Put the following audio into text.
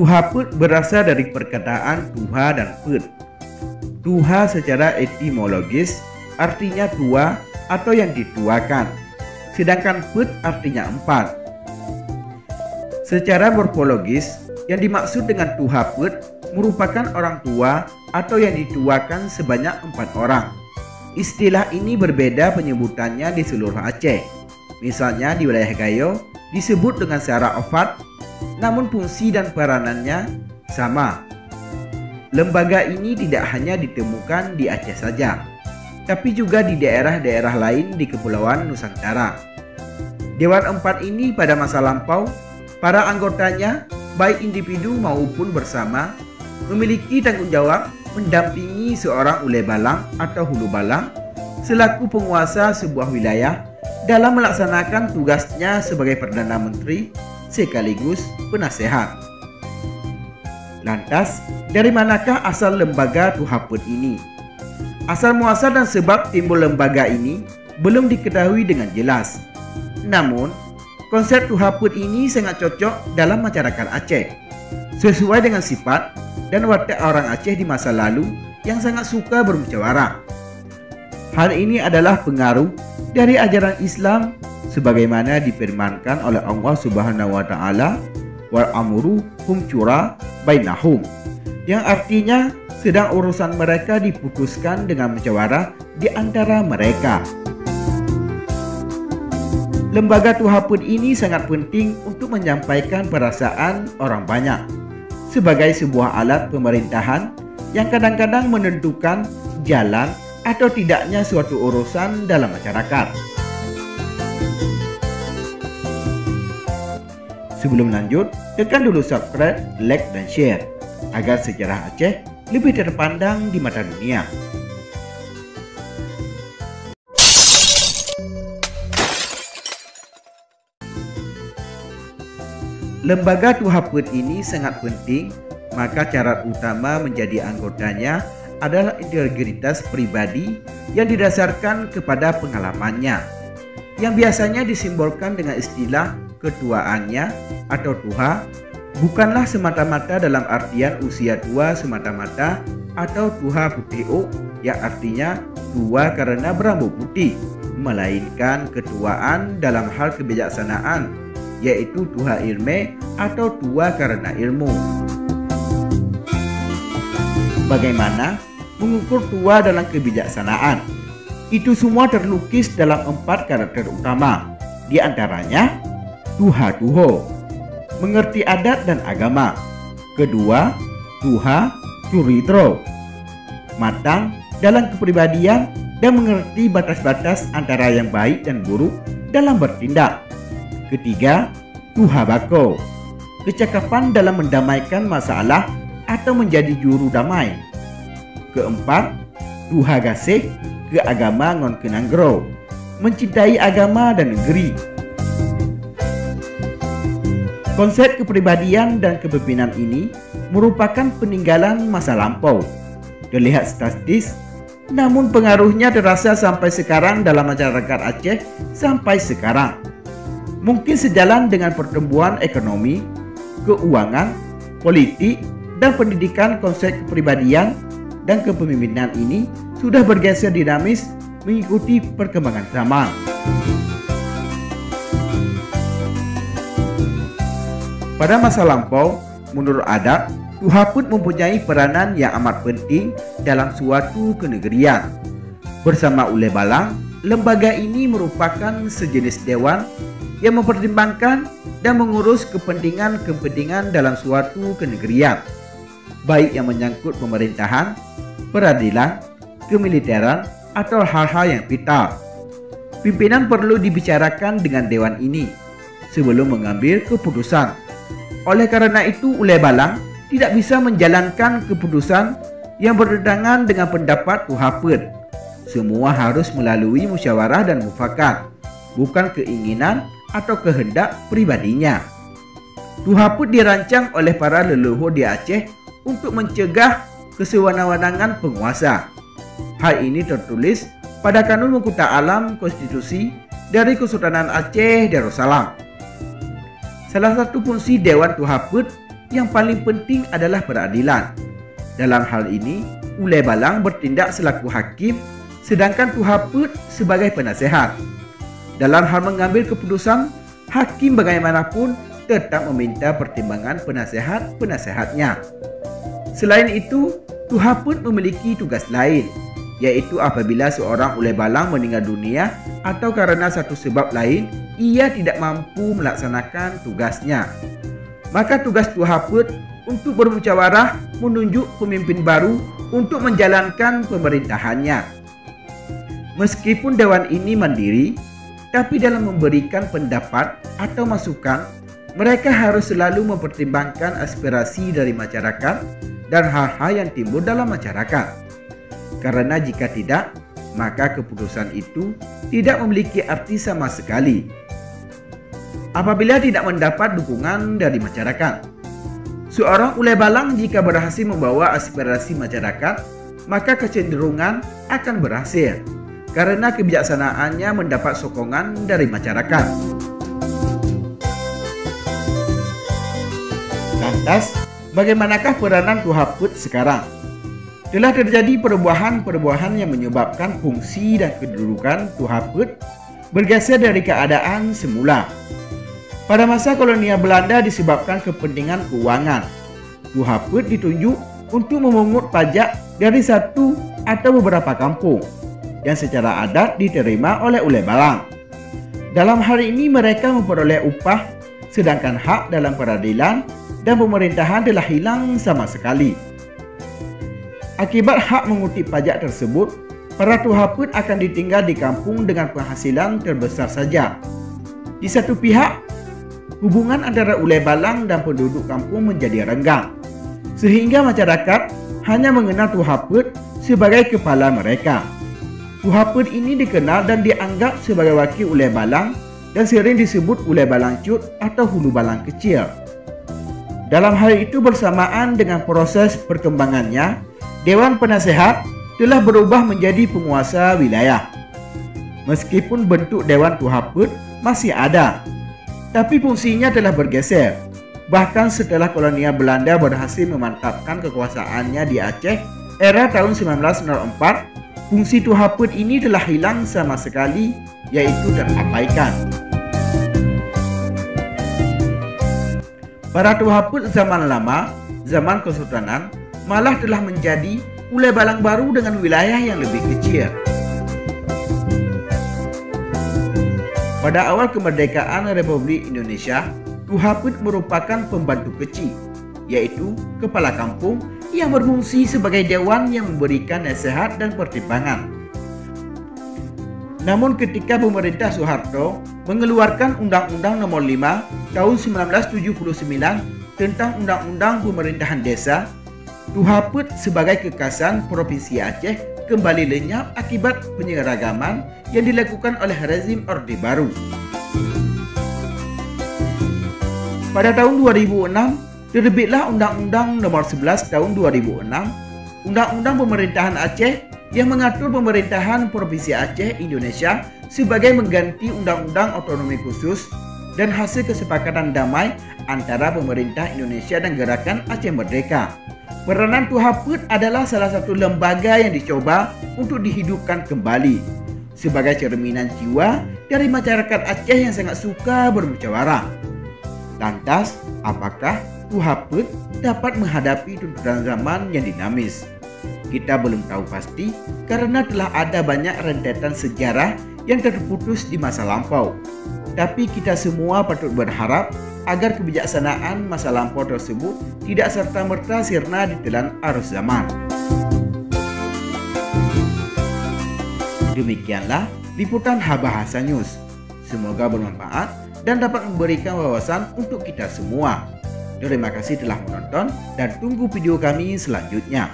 Tuhaput berasal dari perkataan tuha dan put. Tuha secara etimologis artinya tua atau yang dituakan, sedangkan put artinya empat. Secara morfologis, yang dimaksud dengan tuhaput merupakan orang tua atau yang dituakan sebanyak 4 orang. Istilah ini berbeda penyebutannya di seluruh Aceh. Misalnya di wilayah Gayo disebut dengan secara ofat, namun fungsi dan peranannya sama. Lembaga ini tidak hanya ditemukan di Aceh saja, tapi juga di daerah-daerah lain di Kepulauan Nusantara. Dewan 4 ini pada masa lampau, para anggotanya, baik individu maupun bersama, memiliki tanggung jawab mendampingi seorang ulai balang atau hulu balang selaku penguasa sebuah wilayah dalam melaksanakan tugasnya sebagai Perdana Menteri sekaligus penasehat. Lantas, dari manakah asal lembaga Tuhaput ini? Asal muasal dan sebab timbul lembaga ini belum diketahui dengan jelas. Namun, konsep Tuhaput ini sangat cocok dalam masyarakat Aceh, sesuai dengan sifat dan watak orang Aceh di masa lalu yang sangat suka bermusyawarah. Hal ini adalah pengaruh dari ajaran Islam sebagaimana difirmankan oleh Allah Subhanahu wa taala, wal amru hum syura bainahum, yang artinya sedang urusan mereka diputuskan dengan musyawarah di antara mereka. Lembaga Tuhaput ini sangat penting untuk menyampaikan perasaan orang banyak sebagai sebuah alat pemerintahan yang kadang-kadang menentukan jalan atau tidaknya suatu urusan dalam masyarakat. Sebelum lanjut, tekan dulu subscribe, like, dan share agar sejarah Aceh lebih terpandang di mata dunia. Lembaga Tuhaput ini sangat penting, maka syarat utama menjadi anggotanya adalah integritas pribadi yang didasarkan kepada pengalamannya, yang biasanya disimbolkan dengan istilah ketuaannya atau tuha, bukanlah semata-mata dalam artian usia tua semata-mata atau tuha putih yang artinya tua karena berambut putih, melainkan ketuaan dalam hal kebijaksanaan, yaitu tuha ilme atau tua karena ilmu. Bagaimana mengukur tua dalam kebijaksanaan? Itu semua terlukis dalam 4 karakter utama, di antaranya tuha tuho, mengerti adat dan agama. Kedua, tuha curitro, matang dalam kepribadian dan mengerti batas-batas antara yang baik dan buruk dalam bertindak. Ketiga, tuha bako, kecakapan dalam mendamaikan masalah atau menjadi juru damai. Keempat, tuha gasih, keagama ngon kenanggro, mencintai agama dan negeri. Konsep kepribadian dan kepemimpinan ini merupakan peninggalan masa lampau. Terlihat statis, namun pengaruhnya terasa sampai sekarang dalam masyarakat Aceh sampai sekarang. Mungkin sejalan dengan pertumbuhan ekonomi, keuangan, politik, dan pendidikan, konsep kepribadian dan kepemimpinan ini sudah bergeser dinamis mengikuti perkembangan zaman. Pada masa lampau, menurut adat, Tuhaput mempunyai peranan yang amat penting dalam suatu kenegerian. Bersama ulai balang, lembaga ini merupakan sejenis dewan yang mempertimbangkan dan mengurus kepentingan-kepentingan dalam suatu kenegerian, baik yang menyangkut pemerintahan, peradilan, kemiliteran, atau hal-hal yang vital. Pimpinan perlu dibicarakan dengan dewan ini sebelum mengambil keputusan. Oleh karena itu, ulai balang tidak bisa menjalankan keputusan yang bertentangan dengan pendapat Tuhaput. Semua harus melalui musyawarah dan mufakat, bukan keinginan atau kehendak pribadinya. Tuhaput dirancang oleh para leluhur di Aceh untuk mencegah kesewenang-wenangan penguasa. Hal ini tertulis pada Kanun Mengkuta Alam Konstitusi dari Kesultanan Aceh Darussalam. Salah satu fungsi Dewan Tuhaput yang paling penting adalah peradilan. Dalam hal ini, Ulay Balang bertindak selaku hakim, sedangkan Tuhaput sebagai penasehat. Dalam hal mengambil keputusan, hakim bagaimanapun tetap meminta pertimbangan penasehat-penasehatnya. Selain itu, Tuhaput memiliki tugas lain, yaitu apabila seorang Ulay Balang meninggal dunia atau karena satu sebab lain ia tidak mampu melaksanakan tugasnya, maka tugas Tuhaput untuk bermusyawarah menunjuk pemimpin baru untuk menjalankan pemerintahannya. Meskipun dewan ini mandiri, tapi dalam memberikan pendapat atau masukan, mereka harus selalu mempertimbangkan aspirasi dari masyarakat dan hal-hal yang timbul dalam masyarakat. Karena jika tidak, maka keputusan itu tidak memiliki arti sama sekali apabila tidak mendapat dukungan dari masyarakat. Seorang Ulay Balang jika berhasil membawa aspirasi masyarakat, maka kecenderungan akan berhasil karena kebijaksanaannya mendapat sokongan dari masyarakat. Lantas, bagaimanakah peranan Tuhaput sekarang? Telah terjadi perubahan-perubahan yang menyebabkan fungsi dan kedudukan Tuhaput bergeser dari keadaan semula. Pada masa kolonial Belanda disebabkan kepentingan keuangan, Tuhaput ditunjuk untuk memungut pajak dari satu atau beberapa kampung yang secara adat diterima oleh Ulay Balang. Dalam hal ini mereka memperoleh upah, sedangkan hak dalam peradilan dan pemerintahan telah hilang sama sekali. Akibat hak mengutip pajak tersebut, para Tuhaput akan ditinggal di kampung dengan penghasilan terbesar saja. Di satu pihak, hubungan antara Ulay Balang dan penduduk kampung menjadi renggang, sehingga masyarakat hanya mengenal Tuhaput sebagai kepala mereka. Tuhaput ini dikenal dan dianggap sebagai wakil Ulay Balang dan sering disebut Ulay Balang Cut atau Hulu Balang Kecil. Dalam hal itu, bersamaan dengan proses perkembangannya, Dewan Penasehat telah berubah menjadi penguasa wilayah. Meskipun bentuk Dewan Tuhaput masih ada, tapi fungsinya telah bergeser. Bahkan setelah kolonial Belanda berhasil memantapkan kekuasaannya di Aceh era tahun 1904, fungsi Tuhaput ini telah hilang sama sekali, yaitu terabaikan. Para Tuhaput zaman lama, zaman Kesultanan, malah telah menjadi Ulay Balang baru dengan wilayah yang lebih kecil. Pada awal kemerdekaan Republik Indonesia, Tuhaput merupakan pembantu kecil, yaitu kepala kampung yang berfungsi sebagai dewan yang memberikan nasihat dan pertimbangan. Namun ketika pemerintah Soeharto mengeluarkan Undang-Undang Nomor 5 Tahun 1979 tentang Undang-Undang Pemerintahan Desa, Tuhaput sebagai kekasan Provinsi Aceh kembali lenyap akibat penyeragaman yang dilakukan oleh rezim Orde Baru. Pada tahun 2006, terbitlah Undang-Undang Nomor 11 Tahun 2006, Undang-Undang Pemerintahan Aceh yang mengatur pemerintahan Provinsi Aceh Indonesia sebagai mengganti Undang-Undang Otonomi Khusus dan hasil kesepakatan damai antara pemerintah Indonesia dan Gerakan Aceh Merdeka. Peranan Tuhaput adalah salah satu lembaga yang dicoba untuk dihidupkan kembali sebagai cerminan jiwa dari masyarakat Aceh yang sangat suka bermusyawarah. Lantas, apakah Tuhaput dapat menghadapi tuntutan zaman yang dinamis? Kita belum tahu pasti karena telah ada banyak rentetan sejarah yang terputus di masa lampau. Tapi kita semua patut berharap agar kebijaksanaan masa lampau tersebut tidak serta-merta sirna ditelan arus zaman. Demikianlah liputan Habahasa News. Semoga bermanfaat dan dapat memberikan wawasan untuk kita semua. Terima kasih telah menonton dan tunggu video kami selanjutnya.